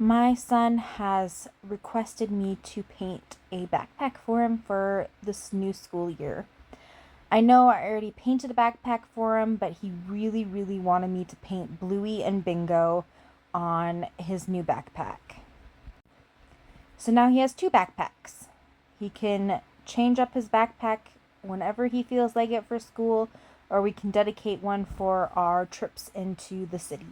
My son has requested me to paint a backpack for him for this new school year. I know I already painted a backpack for him, but he really, really wanted me to paint Bluey and Bingo on his new backpack. So now he has two backpacks. He can change up his backpack whenever he feels like it for school, or we can dedicate one for our trips into the city.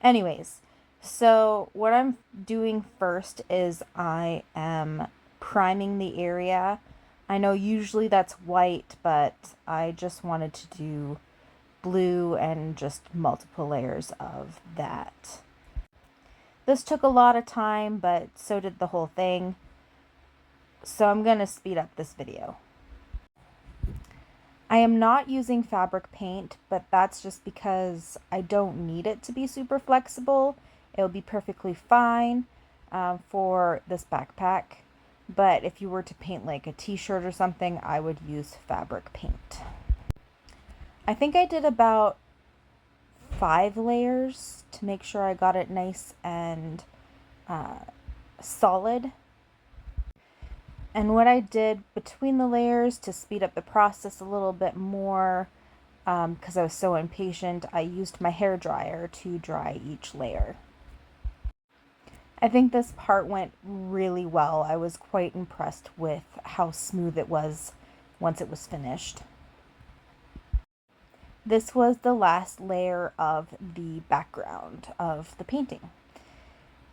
Anyways, so what I'm doing first is I am priming the area. I know usually that's white, but I just wanted to do blue and just multiple layers of that. This took a lot of time, but so did the whole thing. So I'm going to speed up this video. I am not using fabric paint, but that's just because I don't need it to be super flexible. It'll be perfectly fine for this backpack. But if you were to paint like a t-shirt or something, I would use fabric paint. I think I did about 5 layers to make sure I got it nice and solid. And what I did between the layers to speed up the process a little bit more, because I was so impatient, I used my hairdryer to dry each layer. I think this part went really well. I was quite impressed with how smooth it was once it was finished. This was the last layer of the background of the painting.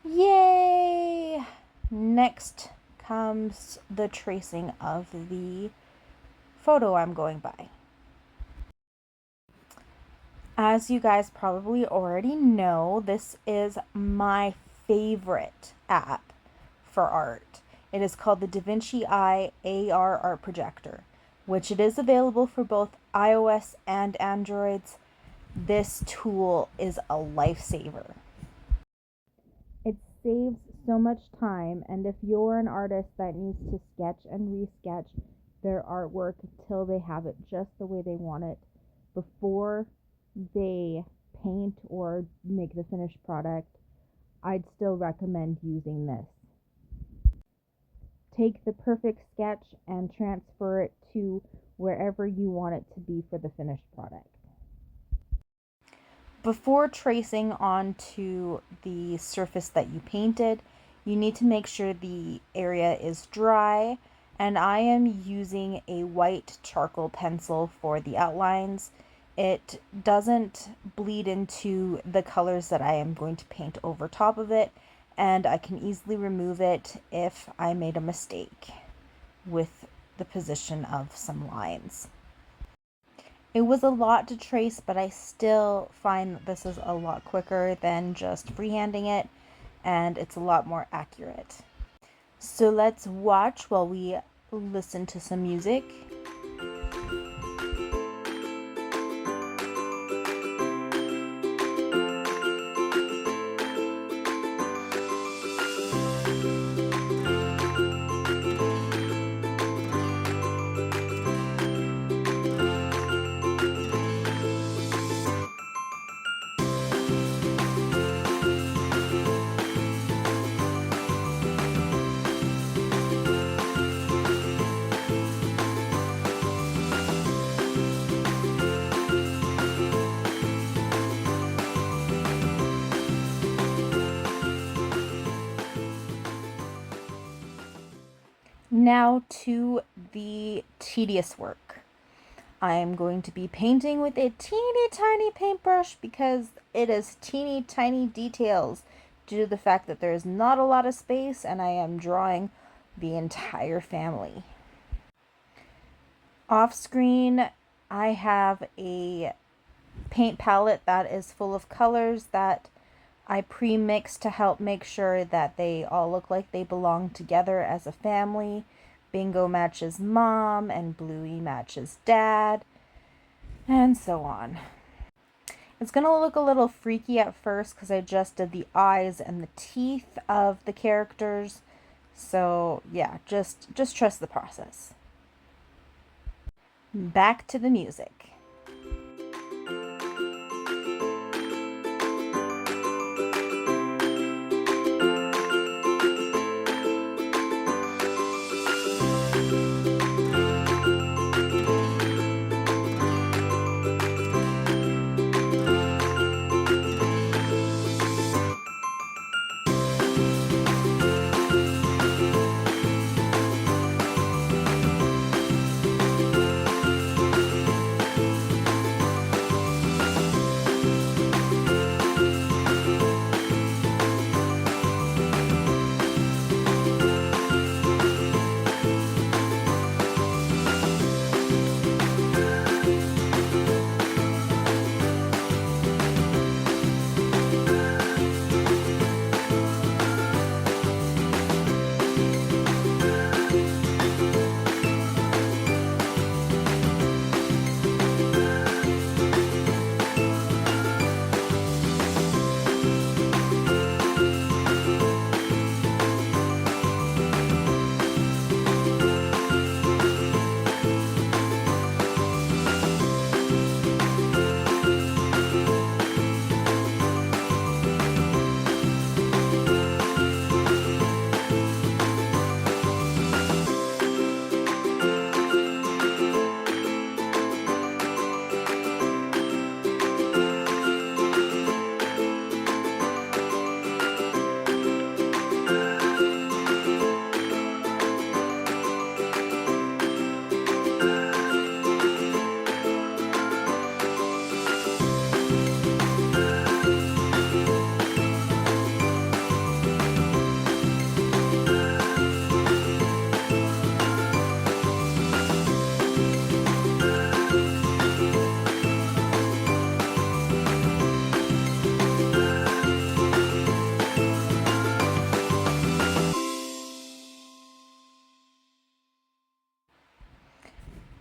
Yay! Next comes the tracing of the photo I'm going by. As you guys probably already know, this is my favorite app for art. It is called the Vinci Eye AR Art Projector, which it is available for both iOS and Androids. This tool is a lifesaver. It saves so much time, and if you're an artist that needs to sketch and resketch their artwork until they have it just the way they want it before they paint or make the finished product, I'd still recommend using this. Take the perfect sketch and transfer it to wherever you want it to be for the finished product. Before tracing onto the surface that you painted, you need to make sure the area is dry, and I am using a white charcoal pencil for the outlines. It doesn't bleed into the colors that I am going to paint over top of it, and I can easily remove it if I made a mistake with the position of some lines. It was a lot to trace, but I still find that this is a lot quicker than just freehanding it, and it's a lot more accurate. So let's watch while we listen to some music. Now to the tedious work. I am going to be painting with a teeny tiny paintbrush because it is teeny tiny details due to the fact that there is not a lot of space and I am drawing the entire family. Off screen, I have a paint palette that is full of colors that I pre-mix to help make sure that they all look like they belong together as a family. Bingo matches mom and Bluey matches dad, and so on. It's going to look a little freaky at first because I just did the eyes and the teeth of the characters. So yeah, just trust the process. Back to the music.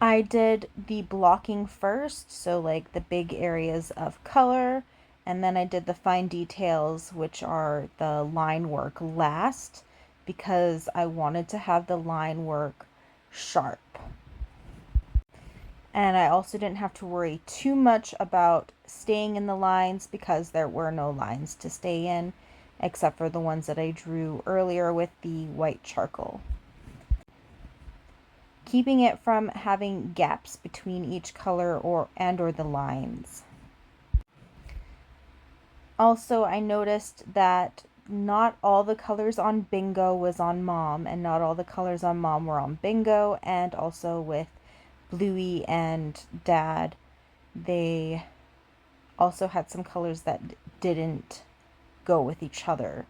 I did the blocking first, so like the big areas of color, and then I did the fine details, which are the line work last, because I wanted to have the line work sharp. And I also didn't have to worry too much about staying in the lines because there were no lines to stay in, except for the ones that I drew earlier with the white charcoal, keeping it from having gaps between each color or the lines. Also, I noticed that not all the colors on Bingo was on Mom, and not all the colors on Mom were on Bingo, and also with Bluey and Dad, they also had some colors that didn't go with each other.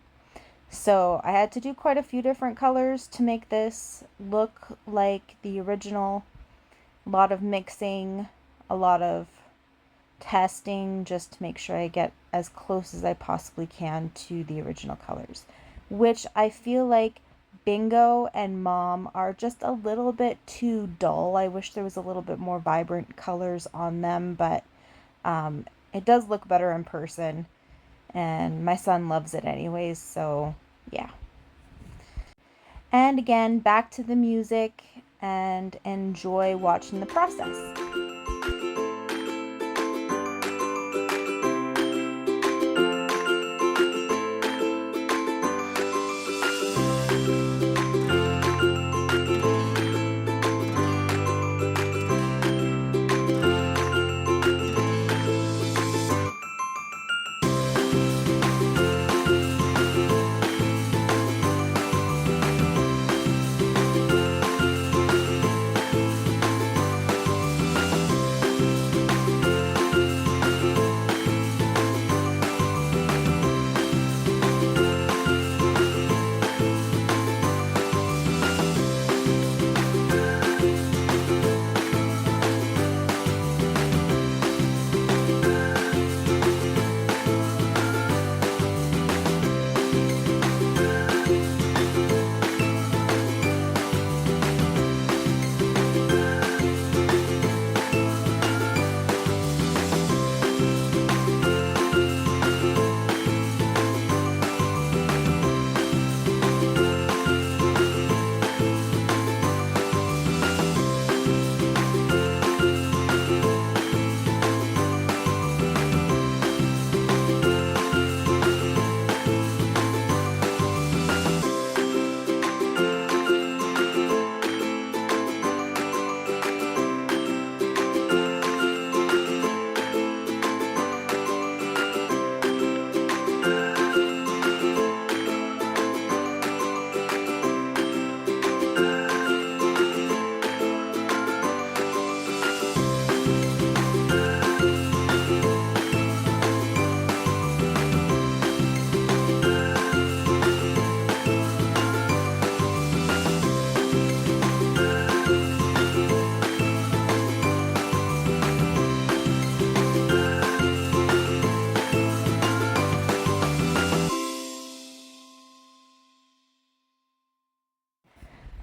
So I had to do quite a few different colors to make this look like the original. A lot of mixing, a lot of testing, just to make sure I get as close as I possibly can to the original colors, which I feel like Bingo and Mom are just a little bit too dull. I wish there was a little bit more vibrant colors on them, but it does look better in person, and my son loves it anyways, so yeah. And again, back to the music, and enjoy watching the process.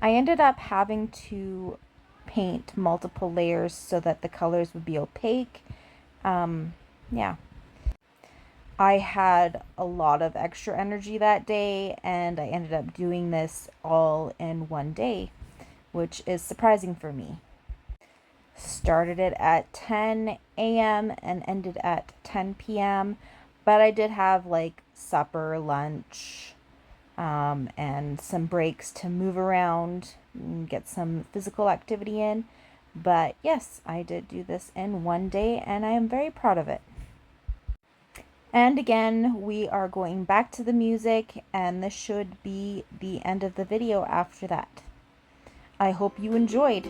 I ended up having to paint multiple layers so that the colors would be opaque. Yeah. I had a lot of extra energy that day, and I ended up doing this all in one day, which is surprising for me. Started it at 10 a.m. and ended at 10 p.m., but I did have like supper, lunch, and some breaks to move around and get some physical activity in. But yes, I did do this in one day, and I am very proud of it. And again, we are going back to the music, and this should be the end of the video after that. I hope you enjoyed.